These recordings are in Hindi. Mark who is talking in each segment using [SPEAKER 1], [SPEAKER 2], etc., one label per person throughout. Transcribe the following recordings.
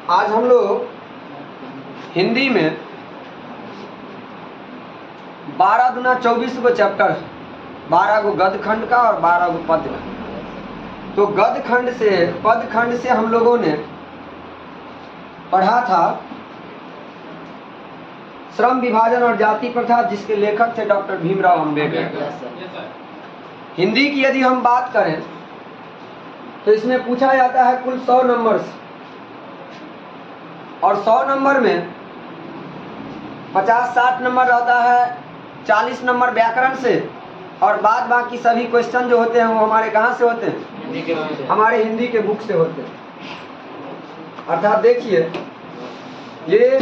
[SPEAKER 1] आज हम लोग हिंदी में 12 दूना 24 गो चैप्टर है, 12 गो गद्य खंड का और 12 गो पद्य का। तो गद्य खंड से पद खंड से हम लोगों ने पढ़ा था श्रम विभाजन और जाति प्रथा, जिसके लेखक थे डॉक्टर भीमराव अम्बेडकर। हिंदी की यदि हम बात करें तो इसमें पूछा जाता है कुल 100 नंबर से, और 100 नंबर में 50-60 नंबर रहता है 40 नंबर व्याकरण से, और बाद बाकी सभी क्वेश्चन जो होते हैं वो हमारे कहाँ से होते हैं? हमारे हिंदी के बुक से होते हैं। अर्थात देखिए ये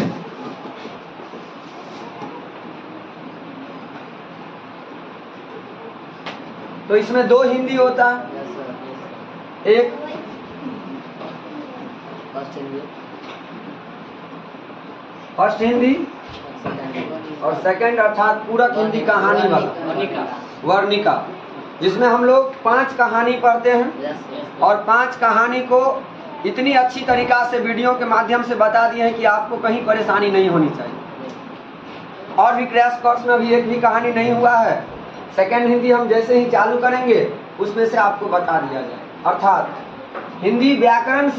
[SPEAKER 1] तो इसमें 2 हिंदी होता है, एक फर्स्ट हिंदी और सेकंड अर्थात पूरक हिंदी कहानी वाला वर्णिका, जिसमें हम लोग 5 कहानी पढ़ते हैं और 5 कहानी को इतनी अच्छी तरीका से वीडियो के माध्यम से बता दिए हैं कि आपको कहीं परेशानी नहीं होनी चाहिए। और भी क्रैश कोर्स में अभी एक भी कहानी नहीं हुआ है। सेकंड हिंदी हम जैसे ही चालू करेंगे उसमें से आपको बता दिया जाए। अर्थात हिंदी व्याकरण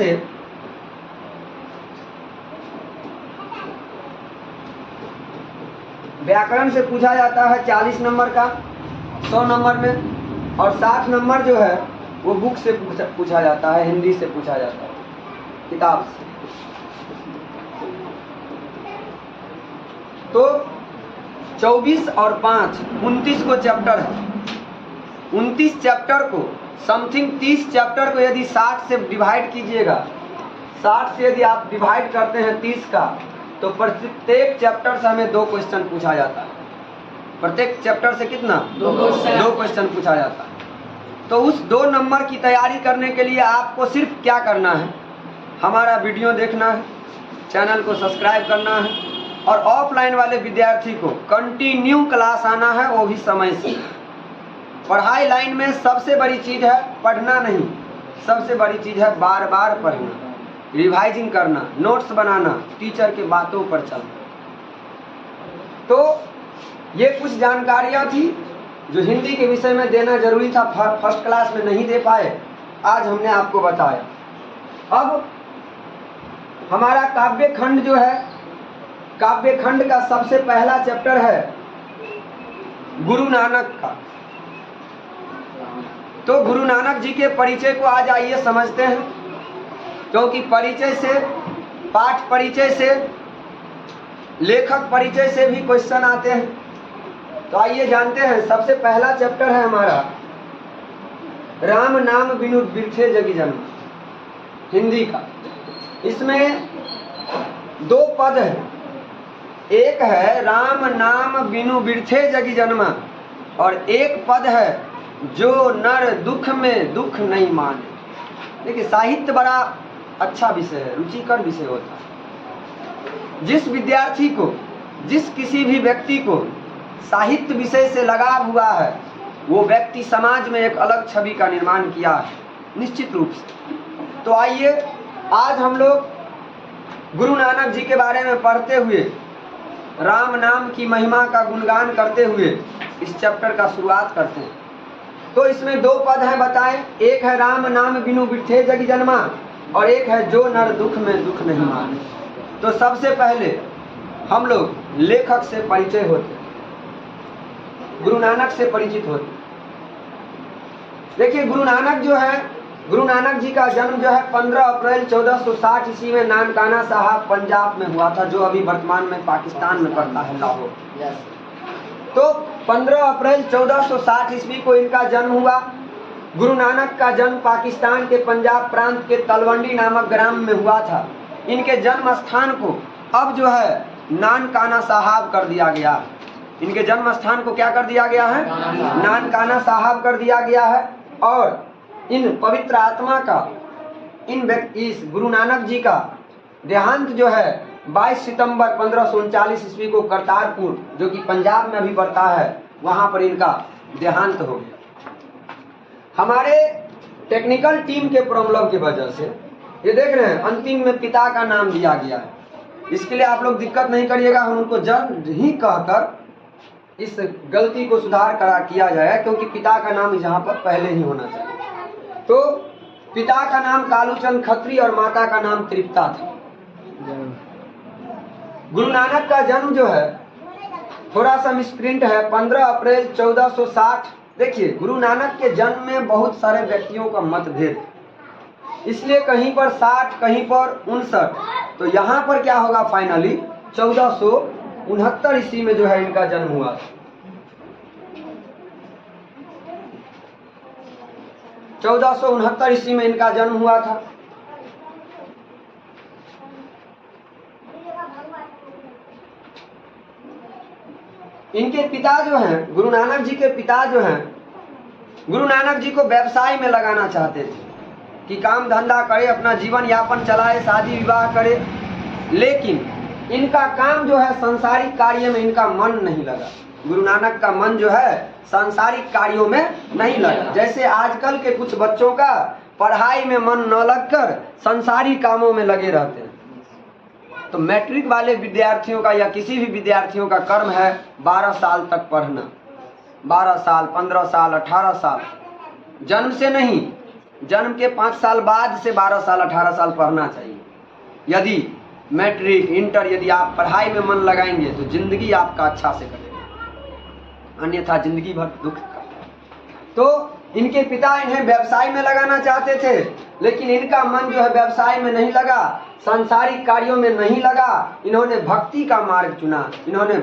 [SPEAKER 1] से पूछा जाता है 40 नंबर का 100 नंबर में, और 60 नंबर जो है वो बुक से पूछा जाता है, हिंदी से पूछा जाता है, किताब से। तो 24 और 5 29 को चैप्टर है। 29 चैप्टर को समथिंग 30 चैप्टर को यदि 60 से डिवाइड कीजिएगा, 60 से यदि आप डिवाइड करते हैं 30 का, तो प्रत्येक चैप्टर से हमें 2 क्वेश्चन पूछा जाता है। प्रत्येक चैप्टर से कितना? 2 क्वेश्चन पूछा जाता है। तो उस 2 नंबर की तैयारी करने के लिए आपको सिर्फ क्या करना है? हमारा वीडियो देखना है, चैनल को सब्सक्राइब करना है, और ऑफलाइन वाले विद्यार्थी को कंटिन्यू क्लास आना है, वो भी समय से। पढ़ाई लाइन में सबसे बड़ी चीज़ है पढ़ना नहीं, सबसे बड़ी चीज़ है बार बार पढ़ना, रिवाइजिंग करना, नोट्स बनाना, टीचर के बातों पर चलना। तो ये कुछ जानकारियाँ थी जो हिंदी के विषय में देना जरूरी था, फर्स्ट क्लास में नहीं दे पाए, आज हमने आपको बताया। अब हमारा काव्य खंड जो है, काव्य खंड का सबसे पहला चैप्टर है गुरु नानक का। तो गुरु नानक जी के परिचय को आज आइए समझते हैं, क्योंकि परिचय से, पाठ परिचय से, लेखक परिचय से भी क्वेश्चन आते हैं। तो आइए जानते हैं। सबसे पहला चैप्टर है हमारा राम नाम बिनु बिरथे जगी जन्म, हिंदी का। इसमें 2 पद है, एक है राम नाम बिनु बिरथे जगी जन्मा, और एक पद है जो नर दुख में दुख नहीं माने। देखिए साहित्य बड़ा अच्छा विषय है, रुचिकर विषय होता है। जिस विद्यार्थी को, जिस किसी भी व्यक्ति को साहित्य विषय से लगाव हुआ है, वो व्यक्ति समाज में एक अलग छवि का निर्माण किया है निश्चित रूप से। तो आइए आज हम लोग गुरु नानक जी के बारे में पढ़ते हुए, राम नाम की महिमा का गुणगान करते हुए इस चैप्टर का शुरुआत करते हैं। तो इसमें 2 पद हैं बताएं, एक है राम नाम बिनु बिरथे जगी जन्मा, और एक है जो नर दुख में दुख नहीं माने। तो सबसे पहले हम लोग लेखक से परिचय होते, गुरु नानक से परिचित होते। देखिए गुरु नानक जो है, गुरु नानक जी का जन्म जो है 15 अप्रैल 1460 ईस्वी में नानकाना साहब पंजाब में हुआ था, जो अभी वर्तमान में पाकिस्तान में पड़ता है, लाहौर। तो 15 अप्रैल 1460 ईस्वी को इनका जन्म हुआ। गुरु नानक का जन्म पाकिस्तान के पंजाब प्रांत के तलवंडी नामक ग्राम में हुआ था। इनके जन्म स्थान को अब जो है नानकाना साहब कर दिया गया है। इनके जन्म स्थान को क्या कर दिया गया है? नानकाना साहब कर दिया गया है। और इन पवित्र आत्मा का, इस गुरु नानक जी का देहांत जो है 22 सितंबर 1539 ईस्वी को करतारपुर, जो कि पंजाब में अभी पड़ता है, वहां पर इनका देहांत हो गया। हमारे टेक्निकल टीम के प्रॉब्लम की वजह से ये देख रहे हैं, अंतिम में पिता का नाम दिया गया है। इसके लिए आप लोग दिक्कत नहीं करिएगा, हम उनको जन्म ही कहकर इस गलती को सुधार करा किया जाएगा, क्योंकि पिता का नाम यहाँ पर पहले ही होना चाहिए। तो पिता का नाम कालूचंद खत्री और माता का नाम तृप्ता था। गुरु नानक का जन्म जो है थोड़ा सा मिसप्रिंट है, 15 अप्रैल 1460। देखिए, गुरु नानक के जन्म में बहुत सारे व्यक्तियों का मतभेद है, इसलिए कहीं पर 60, कहीं पर 59। तो यहाँ पर क्या होगा, फाइनली 1469 ईस्वी में जो है इनका जन्म हुआ था। 1469 ईस्वी में इनका जन्म हुआ था। इनके पिता जो हैं, गुरु नानक जी के पिता जो हैं, गुरु नानक जी को व्यवसाय में लगाना चाहते थे कि काम धंधा करे, अपना जीवन यापन चलाए, शादी विवाह करे, लेकिन इनका काम जो है सांसारिक कार्य में इनका मन नहीं लगा। गुरु नानक का मन जो है सांसारिक कार्यों में नहीं लगा। जैसे आजकल के कुछ बच्चों का पढ़ाई में मन न लगकर सांसारिक कामों में लगे रहते हैं। तो मैट्रिक वाले विद्यार्थियों का या किसी भी विद्यार्थियों का कर्म है 12 साल तक पढ़ना, 12 साल, 15 साल, 18 साल, जन्म से नहीं, जन्म के 5 साल बाद से 12 साल, 18 साल पढ़ना चाहिए। यदि मैट्रिक, इंटर यदि आप पढ़ाई में मन लगाएंगे तो जिंदगी आपका अच्छा से कटेगा, अन्यथा जिंदगी भर दुख का। तो इनके पिता इन्हें व्यवसाय में लगाना चाहते थे, लेकिन इनका मन जो है व्यवसाय में नहीं लगा, सांसारिक कार्यों में नहीं लगा। इन्होंने भक्ति का मार्ग चुना, इन्होंने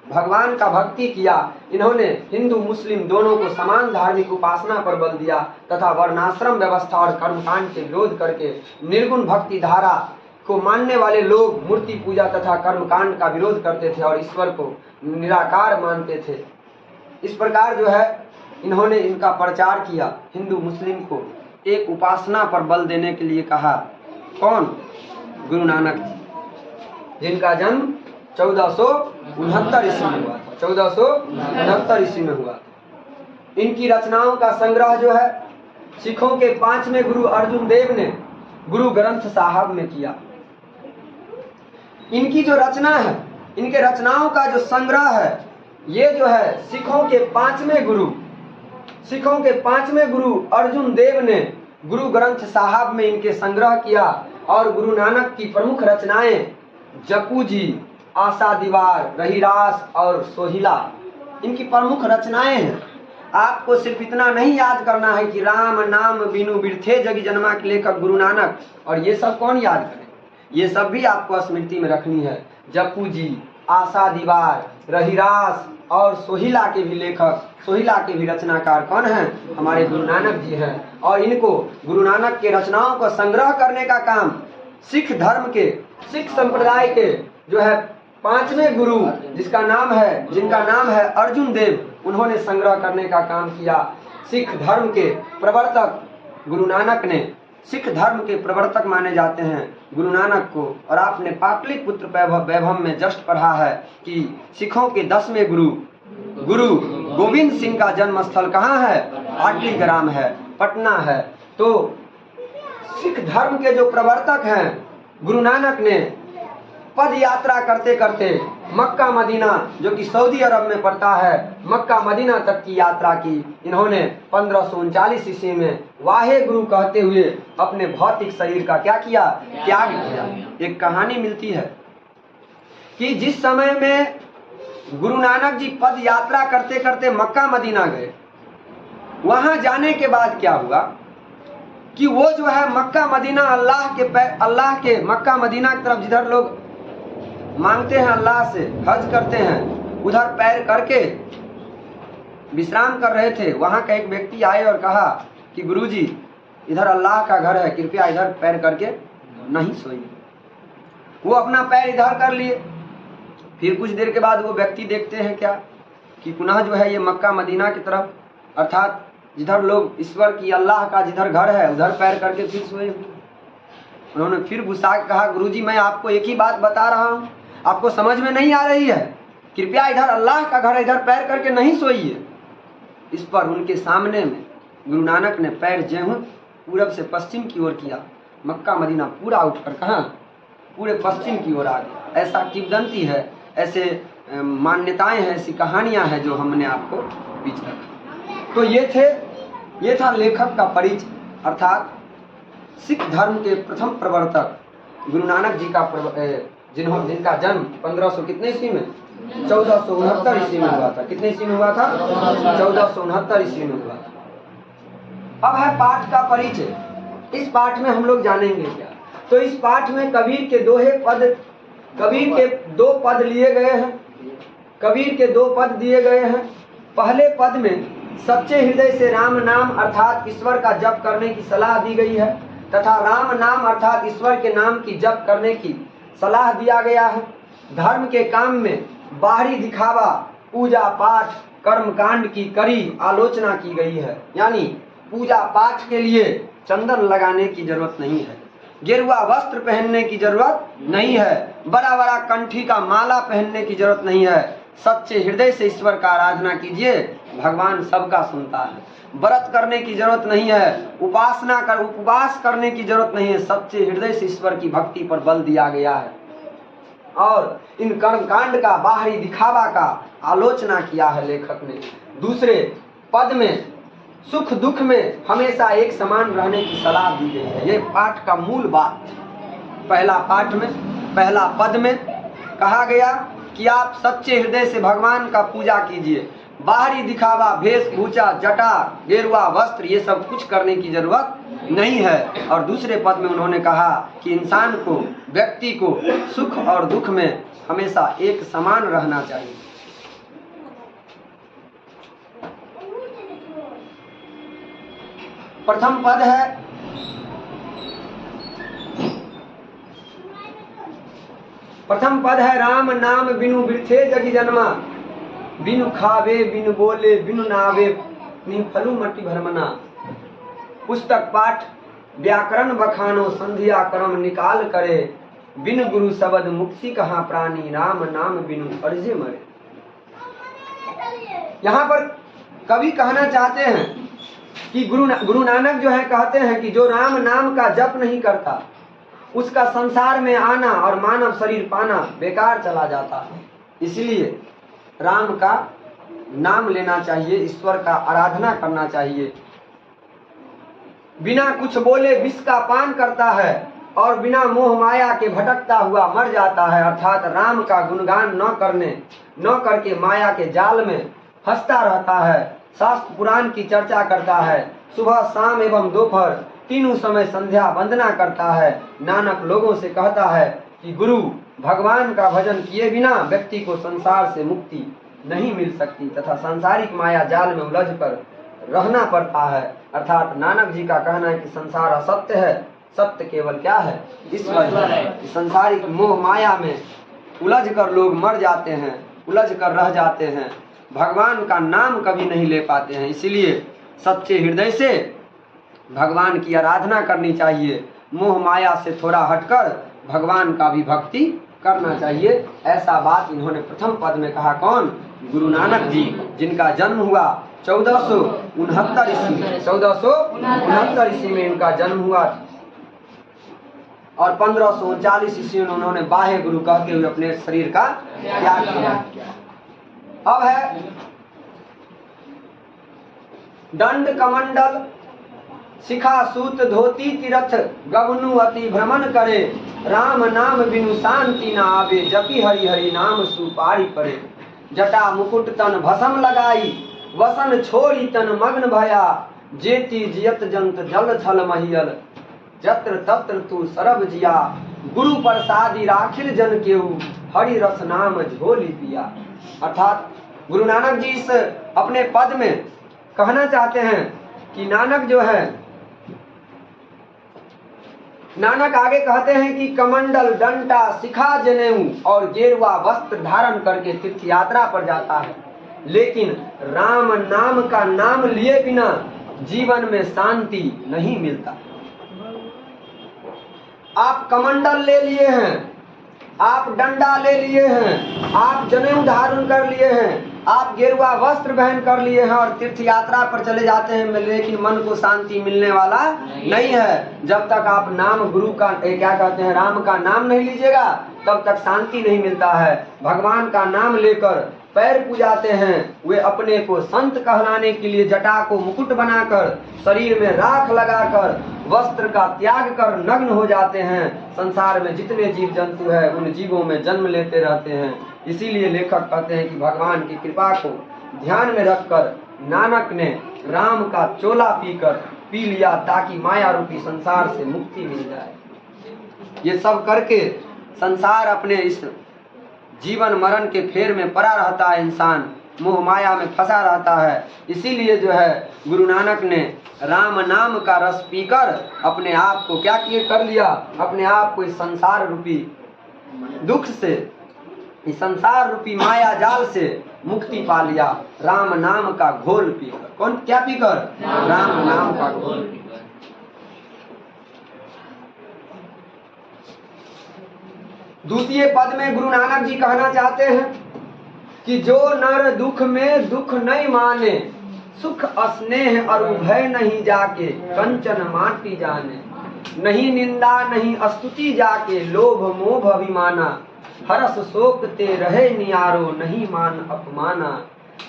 [SPEAKER 1] भगवान का भक्ति किया, इन्होंने हिंदू मुस्लिम दोनों को समान धार्मिक उपासना पर बल दिया तथा वर्णाश्रम व्यवस्था और कर्मकांड के विरोध करके निर्गुण भक्ति धारा को मानने वाले लोग मूर्ति पूजा तथा कर्मकांड का विरोध करते थे और ईश्वर को निराकार मानते थे। इस प्रकार जो है इन्होंने इनका प्रचार किया, हिंदू मुस्लिम को एक उपासना पर बल देने के लिए कहा। कौन? गुरु नानक जी, जिनका जन्म 1469 ईस्वी में हुआ था, 1469 ईस्वी में हुआ था। इनकी रचनाओं का संग्रह जो है सिखों के 5वें गुरु अर्जुन देव ने गुरु ग्रंथ साहब में किया। इनकी जो रचना है, इनके रचनाओं का जो संग्रह है, ये जो है सिखों के 5वें गुरु अर्जुन देव ने गुरु ग्रंथ साहब में इनके संग्रह किया। और गुरु नानक की प्रमुख रचनाएं जपू जी, आशा दीवार, रहीरास और सोहिला इनकी प्रमुख रचनाएं हैं। आपको सिर्फ इतना नहीं याद करना है कि राम नाम बिनु बिरथे जग जन्मा के लेखक गुरु नानक, और ये सब कौन याद करे, ये सब भी आपको स्मृति में रखनी है। जपू जी, आशा दीवार, रहीरास और सोहिला के भी लेखक, सोहिला के भी रचनाकार कौन हैं? हमारे गुरु नानक जी हैं। और इनको गुरु नानक के रचनाओं को संग्रह करने का काम सिख धर्म के, सिख संप्रदाय के जो है 5वें गुरु जिनका नाम है अर्जुन देव, उन्होंने संग्रह करने का काम किया। सिख धर्म के प्रवर्तक गुरु नानक ने, सिख धर्म के प्रवर्तक माने जाते हैं गुरु नानक को। और आपने पाटलिपुत्र वैभव में जस्ट पढ़ा है कि सिखों के 10वें गुरु गोविंद सिंह का जन्म स्थल कहाँ है? पाटलीग्राम है, पटना है। तो सिख धर्म के जो प्रवर्तक हैं गुरु नानक ने पद यात्रा करते करते मक्का मदीना, जो कि सऊदी अरब में पड़ता है, मक्का मदीना तक की यात्रा की। इन्होंने 1539 ईस्वी में वाहे गुरु कहते हुए अपने भौतिक शरीर का क्या किया? त्याग किया। एक कहानी मिलती है कि जिस समय में गुरु नानक जी पद यात्रा करते करते मक्का मदीना गए, वहां जाने के बाद क्या हुआ कि वो जो है मक्का मदीना, अल्लाह के मक्का मदीना की तरफ जिधर लोग मांगते हैं अल्लाह से, हज करते हैं, उधर पैर करके विश्राम कर रहे थे। वहां का एक व्यक्ति आए और कहा कि गुरुजी, इधर अल्लाह का घर है, कृपया इधर पैर करके नहीं सोइए। वो अपना पैर इधर कर लिए। फिर कुछ देर के बाद वो व्यक्ति देखते हैं क्या कि पुनः जो है ये मक्का मदीना की तरफ, अर्थात जिधर लोग ईश्वर की, अल्लाह का जिधर घर है, उधर पैर करके फिर सोए। उन्होंने फिर गुस्सा कहा, गुरुजी मैं आपको एक ही बात बता रहा हूँ, आपको समझ में नहीं आ रही है, कृपया इधर अल्लाह का घर है, इधर पैर करके नहीं सोइए। इस पर उनके सामने में गुरु नानक ने पैर ज्यों पूरब से पश्चिम की ओर किया, मक्का मदीना पूरा उठकर कहाँ, पूरे पश्चिम की ओर आ गया। ऐसा किंवदंती है, ऐसे मान्यताएं हैं, ऐसी कहानियां हैं जो हमने आपको बीच रखा। तो ये था लेखक का परिचय, अर्थात सिख धर्म के प्रथम प्रवर्तक गुरु नानक जी का जिनका जन्म 1500 कितने ईस्वी में, 1469 ईस्वी में हुआ था। कितने ईस्वी में हुआ था? 1469 ईस्वी में हुआ था। अब है पाठ का परिचय। इस पाठ में हम लोग जानेंगे क्या? तो इस पाठ में कबीर के दो पद लिए गए हैं। कबीर के 2 पद दिए गए हैं। पहले पद में सच्चे हृदय से राम नाम अर्थात ईश्वर का जप करने की सलाह दी गई है, तथा राम नाम अर्थात ईश्वर के नाम की जप करने की सलाह दिया गया है। धर्म के काम में बाहरी दिखावा, पूजा पाठ, कर्मकांड की कड़ी आलोचना की गई है। यानी पूजा पाठ के लिए चंदन लगाने की जरूरत नहीं है, गेरुआ वस्त्र पहनने की जरूरत नहीं है, बड़ा बड़ा कंठी का माला पहनने की जरूरत नहीं है। सच्चे हृदय से ईश्वर का आराधना कीजिए, भगवान सबका सुनता है। व्रत करने की जरूरत नहीं है, उपवास करने की जरूरत नहीं है। सच्चे हृदय से ईश्वर की भक्ति पर बल दिया गया है। और इन कर्मकांड का, बाहरी दिखावा का आलोचना किया है लेखक ने। दूसरे पद में सुख दुख में हमेशा एक समान रहने की सलाह दी गई है। ये पाठ का मूल बात। पहला पद में कहा गया कि आप सच्चे हृदय से भगवान का पूजा कीजिए, बाहरी दिखावा, वेशभूषा, जटा, गेरुआ वस्त्र, ये सब कुछ करने की जरूरत नहीं है। और दूसरे पद में उन्होंने कहा कि इंसान को, व्यक्ति को सुख और दुख में हमेशा एक समान रहना चाहिए। प्रथम पद है राम नाम बिनु वृथे जगी जन्मा, बिनु खावे बिनु बोले बिनु नावे निफलु मटी भरमना। पुस्तक पाठ व्याकरण बखानो संध्या कर्म निकाल करे, बिनु गुरु शब्द मुक्ति कहाँ प्राणी, राम नाम बिनु अर्जे मरे। यहाँ पर कवि कहना चाहते हैं कि गुरु नानक जो है कहते हैं कि जो राम नाम का जप नहीं करता उसका संसार में आना और मानव शरीर पाना बेकार चला जाता है। इसलिए राम का नाम लेना चाहिए, ईश्वर का आराधना करना चाहिए। बिना कुछ बोले विष का पान करता है और बिना मोह माया के भटकता हुआ मर जाता है। अर्थात राम का गुणगान न करके माया के जाल में फंसता रहता है। शास्त्र पुराण की चर्चा करता है, सुबह शाम एवं दोपहर तीनों समय संध्या वंदना करता है। नानक लोगों से कहता है कि गुरु भगवान का भजन किए बिना व्यक्ति को संसार से मुक्ति नहीं मिल सकती तथा सांसारिक माया जाल में उलझ कर रहना पड़ता है। अर्थात नानक जी का कहना है कि संसार असत्य है, सत्य केवल क्या है, ईश्वर है। सांसारिक मोह माया में उलझ कर लोग मर जाते हैं, उलझ कर रह जाते हैं, भगवान का नाम कभी नहीं ले पाते हैं। इसलिए सच्चे हृदय से भगवान की आराधना करनी चाहिए, मोह माया से थोड़ा हटकर भगवान का भी भक्ति करना चाहिए। ऐसा बात इन्होंने प्रथम पद में कहा। कौन? गुरु नानक जी, जिनका जन्म हुआ 1469 ईस्वी, 1469 ईस्वी में इनका जन्म हुआ और 1539 ईस्वी में उन्होंने बाह्य गुरु कहते हुए अपने शरीर का त्याग किया। अब है दंड कमंडल शिखा सूत धोती तीरथ गवनु अति भ्रमण करे, राम नाम बिनु शांति न आवे, जपि हरि हरि नाम सुपारी पड़े। जटा मुकुट तन भसम लगाई, वसन छोड़ी तन मग्न भया, जेती जियत जंत जल छल महियल, जत्र तत्र तू सरब जिया, गुरु प्रसादी राखिल जन केहू, हरि रस नाम झोली पिया। अर्थात गुरु नानक जी इस अपने पद में कहना चाहते हैं कि नानक जो है, नानक आगे कहते हैं कि कमंडल, डंटा, शिखा जनेऊ और गेरुआ वस्त्र धारण करके तीर्थ यात्रा पर जाता है, लेकिन राम नाम का नाम लिए बिना जीवन में शांति नहीं मिलता। आप कमंडल ले लिए हैं, आप डंडा ले लिए हैं, आप जनेऊ धारण कर लिए हैं, आप गेरुआ वस्त्र पहन कर लिए हैं और तीर्थ यात्रा पर चले जाते हैं, लेकिन मन को शांति मिलने वाला नहीं है। जब तक आप नाम गुरु का क्या कहते हैं राम का नाम नहीं लीजिएगा तब तक शांति नहीं मिलता है। भगवान का नाम लेकर पैर पूजाते हैं, वे अपने को संत कहलाने के लिए जटा को मुकुट बनाकर, शरीर में राख लगाकर, वस्त्र का त्याग कर नग्न हो जाते हैं। संसार में जितने जीव जंतु है उन जीवों में जन्म लेते रहते हैं। इसीलिए लेखक कहते हैं कि भगवान की कृपा को ध्यान में रखकर नानक ने राम का चोला पी लिया ताकि माया रूपी संसार से मुक्ति मिल जाए। ये सब करके संसार अपने इस जीवन मरण के फेर में पड़ा रहता है, इंसान मोह माया में फंसा रहता है। इसीलिए जो है गुरु नानक ने राम नाम का रस पीकर अपने आप को क्या कर लिया, अपने आप को इस संसार रूपी दुख से, इस संसार रूपी माया जाल से मुक्ति पा लिया राम नाम का घोल पीकर। कौन क्या पीकर? राम नाम का घोल पीकर। द्वितीय पद में गुरु नानक जी कहना चाहते हैं कि जो नर दुख में दुख नहीं माने, सुख स्नेह और भय नहीं जाके, कंचन माटी जाने, नहीं निंदा नहीं स्तुति जाके, लोभ मोह अभिमाना, हरस शोक ते रहे नियारो, नहीं मान अपमाना,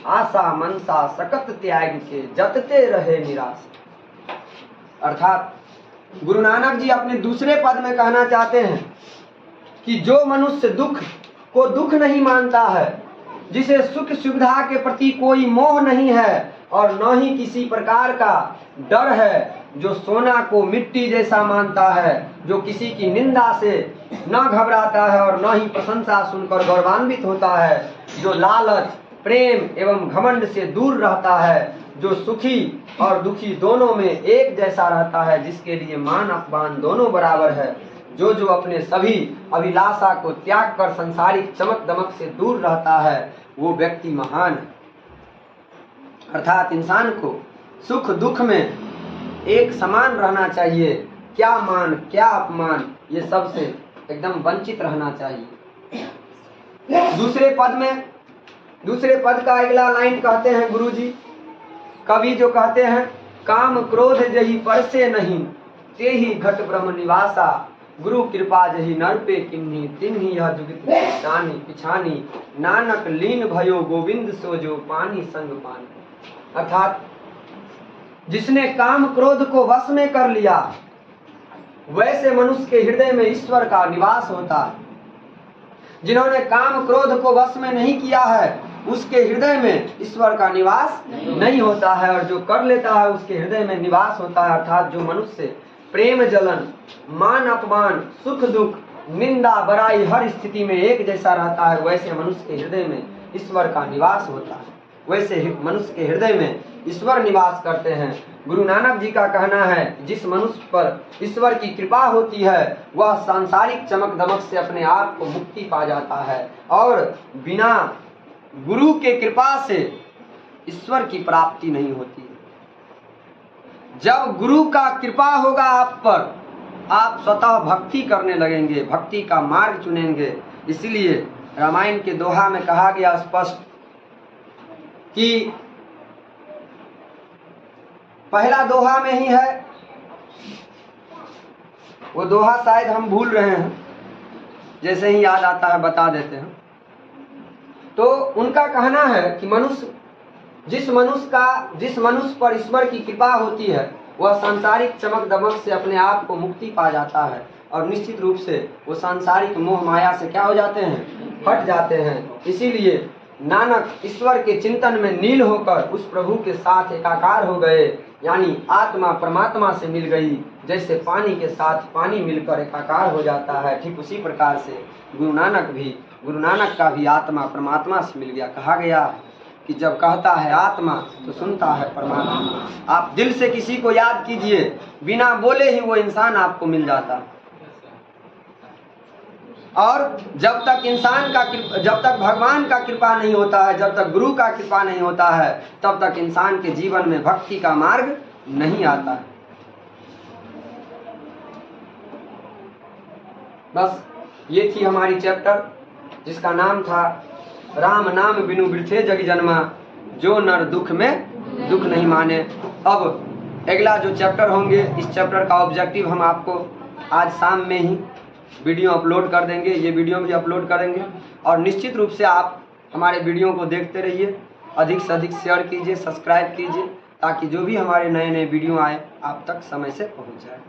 [SPEAKER 1] आशा मनसा सकत त्याग के, जतते रहे निराश। अर्थात गुरु नानक जी अपने दूसरे पद में कहना चाहते हैं कि जो मनुष्य दुख को दुख नहीं मानता है, जिसे सुख सुविधा के प्रति कोई मोह नहीं है और न ही किसी प्रकार का डर है, जो सोना को मिट्टी जैसा मानता है, जो किसी की निंदा से न घबराता है और न ही प्रशंसा सुनकर गौरवान्वित होता है, जो लालच प्रेम एवं घमंड से दूर रहता है, जो सुखी और दुखी दोनों में एक जैसा रहता है, जिसके लिए मान अपमान दोनों बराबर है, जो अपने सभी अभिलाषा को त्याग कर संसारिक चमक दमक से दूर रहता है, वो व्यक्ति महान है। अर्थात इंसान को सुख दुख में एक समान रहना चाहिए। क्या मान क्या अपमान ये सब से एकदम वंचित रहना चाहिए। दूसरे पद का अगला लाइन कहते हैं गुरुजी, कवि जो कहते हैं, काम क्रोध जही परसे नहीं, ते ही घट ब्रह्म निवासा, गुरु कृपा जही नर पे किन्ही, तिन्ही यह जुगित पिछानी, नानक लीन भयो गोविंद सो जो पानी संग पानी। अर्थात जिसने काम क्रोध को वश में कर लिया, वैसे मनुष्य के हृदय में ईश्वर का निवास होता है। जिन्होंने काम क्रोध को वश में नहीं किया है, उसके हृदय में ईश्वर का निवास नहीं होता है, और जो कर लेता है उसके हृदय में निवास होता है। अर्थात जो मनुष्य प्रेम जलन मान अपमान सुख दुख निंदा बड़ाई हर स्थिति में एक जैसा रहता है, वैसे मनुष्य के हृदय में ईश्वर का निवास होता है, वैसे मनुष्य के हृदय में ईश्वर निवास करते हैं। गुरु नानक जी का कहना है, जिस मनुष्य पर ईश्वर की कृपा होती है वह सांसारिक चमक दमक से अपने आप को मुक्ति पा जाता है, और बिना गुरु के कृपा से ईश्वर की प्राप्ति नहीं होती। जब गुरु का कृपा होगा आप पर, आप स्वतः भक्ति करने लगेंगे, भक्ति का मार्ग चुनेंगे। इसलिए रामायण के दोहा में कहा गया स्पष्ट कि पहला दोहा में ही है, वो दोहा शायद हम भूल रहे हैं, जैसे ही याद आता है बता देते हैं। तो उनका कहना है कि जिस मनुष्य पर ईश्वर की कृपा होती है, वह सांसारिक चमक दमक से अपने आप को मुक्ति पा जाता है, और निश्चित रूप से वो सांसारिक मोह माया से क्या हो जाते हैं, हट जाते हैं। इसीलिए नानक ईश्वर के चिंतन में नील होकर उस प्रभु के साथ एकाकार हो गए, यानी आत्मा परमात्मा से मिल गई। जैसे पानी के साथ पानी मिलकर एकाकार हो जाता है, ठीक उसी प्रकार से गुरु नानक का भी आत्मा परमात्मा से मिल गया। कहा गया कि जब कहता है आत्मा तो सुनता है परमात्मा। आप दिल से किसी को याद कीजिए, बिना बोले ही वो इंसान आपको मिल जाता है। और जब तक भगवान का कृपा नहीं होता है, जब तक गुरु का कृपा नहीं होता है, तब तक इंसान के जीवन में भक्ति का मार्ग नहीं आता है। बस ये थी हमारी चैप्टर, जिसका नाम था राम नाम बिनु वृथे जग जन्मा, जो नर दुख में दुख नहीं माने। अब अगला जो चैप्टर होंगे, इस चैप्टर का ऑब्जेक्टिव हम आपको आज शाम में ही वीडियो अपलोड कर देंगे, ये वीडियो भी अपलोड करेंगे। और निश्चित रूप से आप हमारे वीडियो को देखते रहिए, अधिक से अधिक शेयर कीजिए, सब्सक्राइब कीजिए, ताकि जो भी हमारे नए नए वीडियो आए आप तक समय से पहुंच जाए।